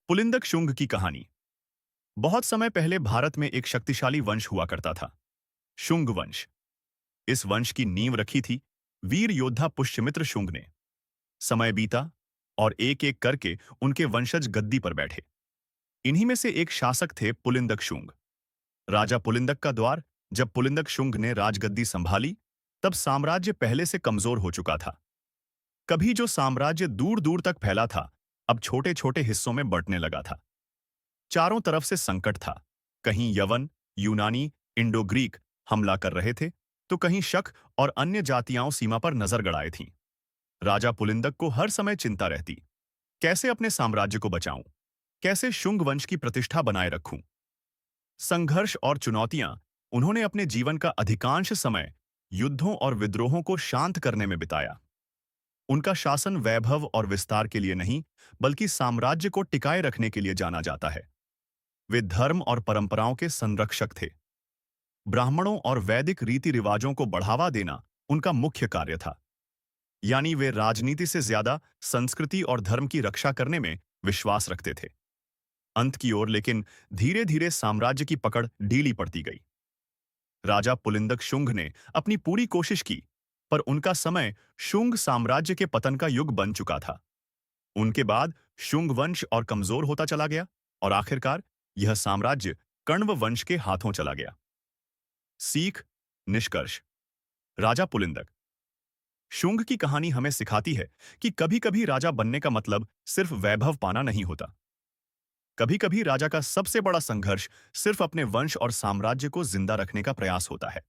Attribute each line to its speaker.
Speaker 1: पुलिंदक शुंग की कहानी। बहुत समय पहले भारत में एक शक्तिशाली वंश हुआ करता था, शुंग वंश। इस वंश की नींव रखी थी वीर योद्धा पुष्यमित्र शुंग ने। समय बीता और एक एक करके उनके वंशज गद्दी पर बैठे। इन्हीं में से एक शासक थे पुलिंदक शुंग। राजा पुलिंदक का द्वार। जब पुलिंदक शुंग ने राजगद्दी संभाली, तब साम्राज्य पहले से कमजोर हो चुका था। कभी जो साम्राज्य दूर दूर तक फैला था, अब छोटे छोटे हिस्सों में बंटने लगा था। चारों तरफ से संकट था। कहीं यवन, यूनानी, इंडो ग्रीक हमला कर रहे थे, तो कहीं शक और अन्य जातियां सीमा पर नजर गड़ाए थीं। राजा पुलिंदक को हर समय चिंता रहती, कैसे अपने साम्राज्य को बचाऊं, कैसे शुंग वंश की प्रतिष्ठा बनाए रखूं। संघर्ष और चुनौतियां। उन्होंने अपने जीवन का अधिकांश समय युद्धों और विद्रोहों को शांत करने में बिताया। उनका शासन वैभव और विस्तार के लिए नहीं, बल्कि साम्राज्य को टिकाए रखने के लिए जाना जाता है। वे धर्म और परंपराओं के संरक्षक थे। ब्राह्मणों और वैदिक रीति रिवाजों को बढ़ावा देना उनका मुख्य कार्य था। यानी वे राजनीति से ज्यादा संस्कृति और धर्म की रक्षा करने में विश्वास रखते थे। अंत की ओर लेकिन धीरे धीरे साम्राज्य की पकड़ ढीली पड़ती गई। राजा पुलिंदक शुंग ने अपनी पूरी कोशिश की, पर उनका समय शुंग साम्राज्य के पतन का युग बन चुका था। उनके बाद शुंग वंश और कमजोर होता चला गया और आखिरकार यह साम्राज्य कण्व वंश के हाथों चला गया। सीख, निष्कर्ष। राजा पुलिंदक शुंग की कहानी हमें सिखाती है कि कभी-कभी राजा बनने का मतलब सिर्फ वैभव पाना नहीं होता। कभी-कभी राजा का सबसे बड़ा संघर्ष सिर्फ अपने वंश और साम्राज्य को जिंदा रखने का प्रयास होता है।